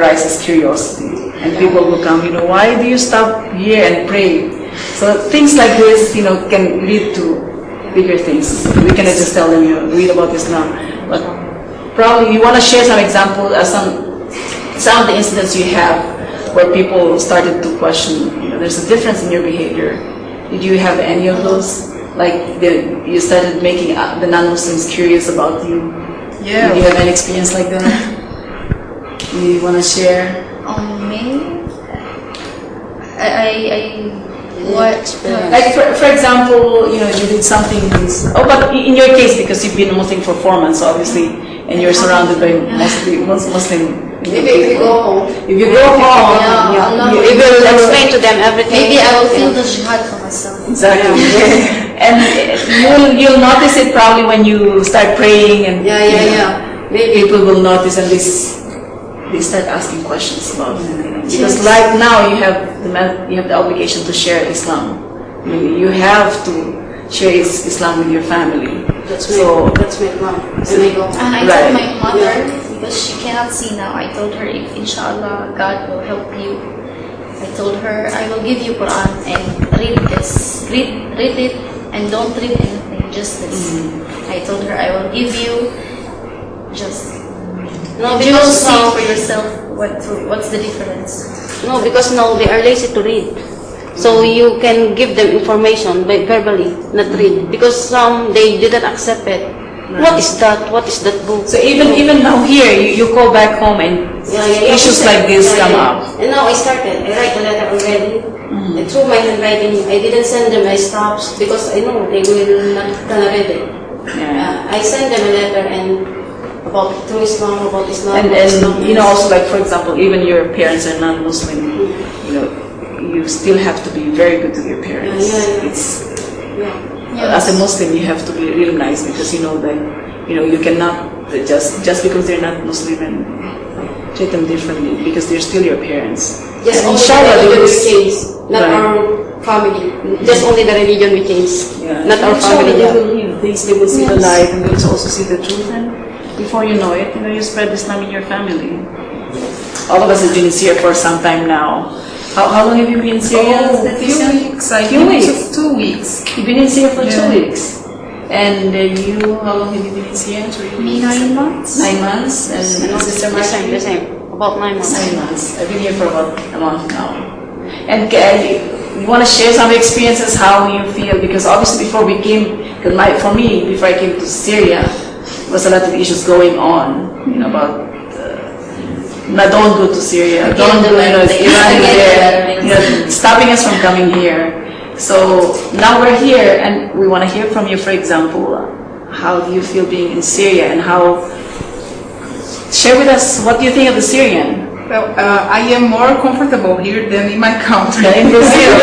arises curiosity, and people will come, why do you stop here and pray? So things like this, can lead to bigger things. We cannot just tell them, read about Islam. But probably you want to share some example, some of the incidents you have where people started to question, there's a difference in your behavior. Did you have any of those? Like you started making the non-Muslims curious about you? Yeah. Did you have any experience like that? You want to share? Me? What? Like for example, you did something. But in your case, because you've been Muslim for 4 months, obviously, and you're surrounded by mostly Muslim. If you go home. If you go home, You will explain to them everything. Maybe I will feel the jihad for myself. Exactly. And you'll notice it probably when you start praying, and Maybe. people will notice, and they start asking questions about it. Because like now you have the obligation to share Islam. I mean, you have to share Islam with your family. That's my mom. And I told my mother, because she cannot see now, I told her, if inshallah God will help you, I told her, I will give you Quran and read this. Read it and don't read anything, just this. I told her, I will give you just... No, you will because see for yourself what's the difference. No, because now they are lazy to read. So you can give them information by verbally, not read. Because some they didn't accept it. Right. What is that? What is that book? So even now here, you go back home and issues like this come up. And now I started. I write a letter already. I threw my handwriting. I didn't send them my stops because I know they will not gonna read it. I send them a letter and about Islam. And also like for example, even your parents are non-Muslim. You still have to be very good to your parents. As a Muslim, you have to be really nice because you know that you cannot just because they're not Muslim and treat them differently because they're still your parents. Just and only inshallah, the religion we change, not right. our family. Just only the religion we change, not our family. They will see the light and they will also see the truth, and before you know it, you spread Islam in your family. All of us have been in Syria for some time now. How long have you been in Syria? A few weeks. I few think weeks. 2 weeks. You've been in Syria for 2 weeks. And you, how long have you been in Syria? Me 9 months. 9 months. And Sister The Marjorie? same. About 9 months. 9 months. I've been here for about a month now. And you want to share some experiences, how you feel? Because obviously before we came, for me, before I came to Syria, there was a lot of issues going on, about don't go to Syria, don't go, Iran there, stopping us from coming here. So now we're here, and we want to hear from you. For example, how do you feel being in Syria, and share with us what do you think of the Syrian? Well, I am more comfortable here than in my country. In Brazil.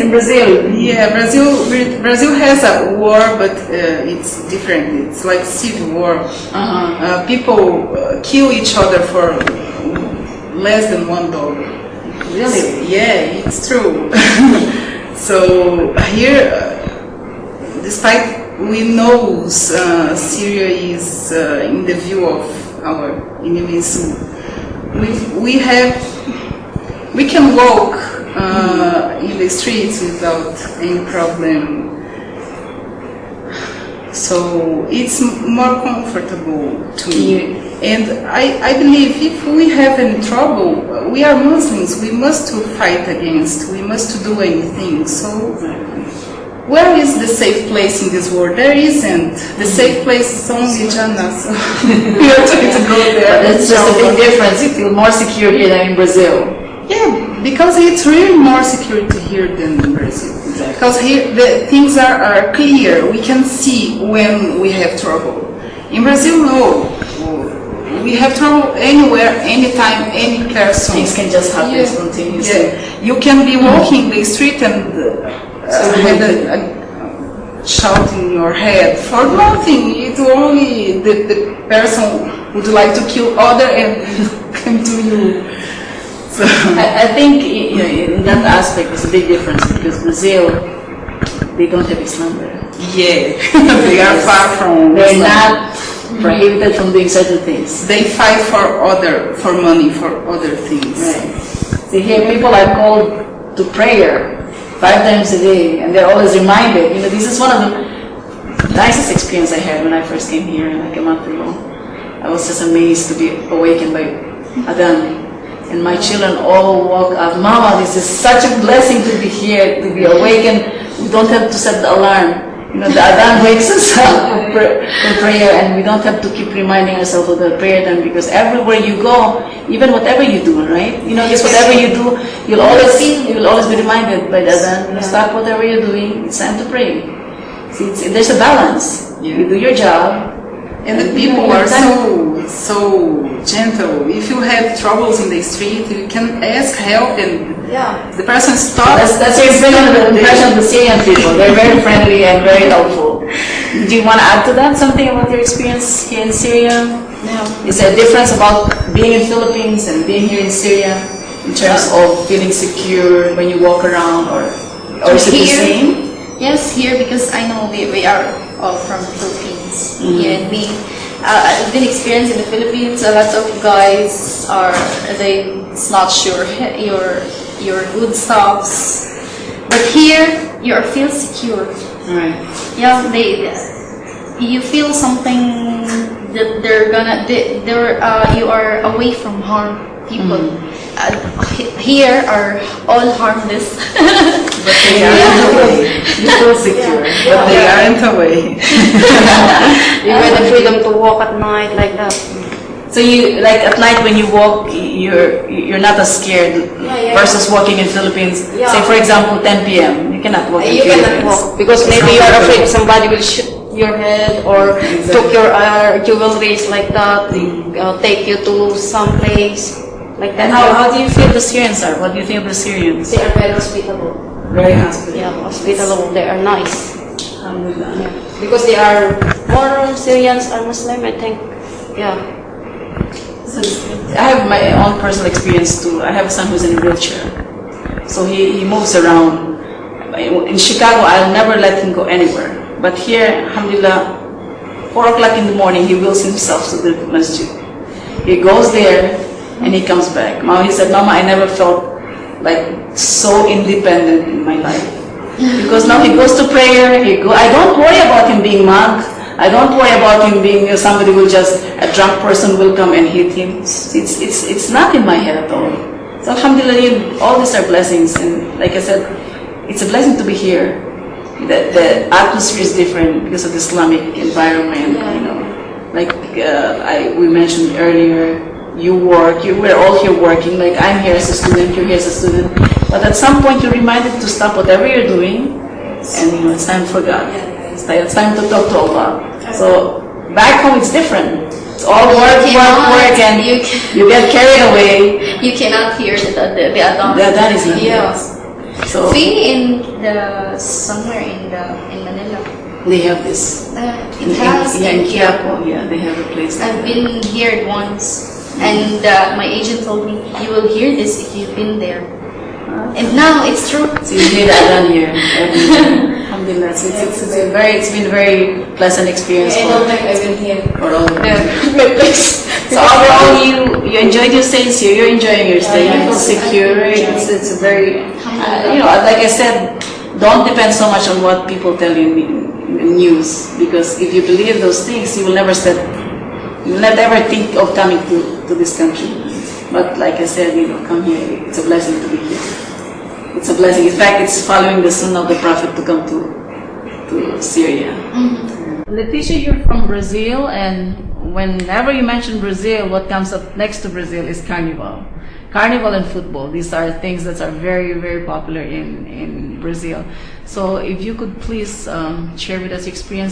In Brazil. Yeah, Brazil has a war, but it's different. It's like civil war. People kill each other for less than $1. Really? Yeah, it's true. So here, despite we know Syria is in the view of our enemies, we can walk in the streets without any problem. So it's more comfortable to me. And I believe if we have any trouble, we are Muslims, we must fight against, we must do anything. So where is the safe place in this world? There isn't. The safe place is only Jannah. So we are trying to go there. That's just a big difference. You feel more secure here than in Brazil. Yeah, because it's really more security here than in Brazil. Exactly. Because here the things are clear. We can see when we have trouble. In Brazil, no. We have trouble anywhere, anytime, any person. Things can just happen spontaneously. Yeah. You can be walking the street and have a shout in your head for nothing. It's only the person would like to kill other and come to you. So I think in that aspect there's a big difference because Brazil, they don't have Islam there. yeah, they are far from. They're not prohibited from doing certain things. They fight for money, for other things. Right. See, here people are called to prayer 5 times a day, and they're always reminded. You know, this is one of the nicest experience I had when I first came here like a month ago. I was just amazed to be awakened by Adhan. And my children all woke up. Mama, this is such a blessing to be here, to be awakened. We don't have to set the alarm. You know, the Adhan wakes us up for prayer, and we don't have to keep reminding ourselves of the prayer time, because everywhere you go, even whatever you do, right? You know, just whatever you do, you'll always be reminded by the Adhan. You stop whatever you're doing. It's time to pray. See, there's a balance. You do your job. And the people are so gentle. If you have troubles in the street, you can ask help, and the person stops. That's the impression of the Syrian people. They're very friendly and very helpful. Do you want to add to that something about your experience here in Syria? No. Is there a difference about being in Philippines and being here in Syria in terms of feeling secure when you walk around, or is it the same? Yes, here, because I know we are all from the Philippines. Yeah, and I've been experienced in the Philippines. A lot of guys it's not sure your good stuffs, but here you feel secure. Right. Yeah, you feel something that you are away from harm people. Here are all harmless. But they aren't away. You feel secure. But they aren't away. You get the freedom to walk at night like that. So you, like at night when you walk, you're not as scared versus walking in Philippines. Yeah. Say for example 10 p.m. You cannot walk in You Philippines. cannot walk because maybe you are afraid somebody will shoot your head or took your jewelry like that, take you to some place like that. And how do you feel the Syrians are? What do you think of the Syrians? They are very hospitable. Very hospitable. Yeah, hospitable. They are nice. Alhamdulillah. Yeah. Because they are more Syrians are Muslim, I think. Yeah. I have my own personal experience too. I have a son who's in a wheelchair, so he moves around. In Chicago, I'll never let him go anywhere. But here, alhamdulillah, 4 o'clock in the morning, he wheels himself to the masjid. He goes there and he comes back. He said, Mama, I never felt like so independent in my life. Because now he goes to prayer, I don't worry about him being monk. I don't worry about him being somebody who a drunk person will come and hit him. It's not in my head at all. So alhamdulillah, all these are blessings. And like I said, it's a blessing to be here. The atmosphere is different because of the Islamic environment, you know. Like we mentioned earlier, we're all here working. Like I'm here as a student, you're here as a student. But at some point you're reminded to stop whatever you're doing, and you know it's time for God. It's time to talk to Allah. So back home it's different. It's all work, and you get carried away. You cannot hear the Adhan. The Adhan is not Yeah. So in somewhere in Manila. they have this. It has in Quiapo, they have a place. I've been here once, and my agent told me you will hear this if you've been there. And now it's true. So you hear the Adhan here. Alhamdulillah. So it's been a very pleasant experience I don't think I've been here. for all of you. My place. So overall, you enjoyed your stay here. You're enjoying your stay. You feel secure. It's a very, like I said, don't depend so much on what people tell you in the news, because if you believe those things, you will never ever think of coming to this country. But like I said, come here. It's a blessing to be here. It's a blessing. In fact, it's following the sunnah of the Prophet to come to Syria. Leticia, you're from Brazil, and whenever you mention Brazil, what comes up next to Brazil is Carnival. Carnival and football. These are things that are very, very popular in Brazil. So if you could please share with us your experience.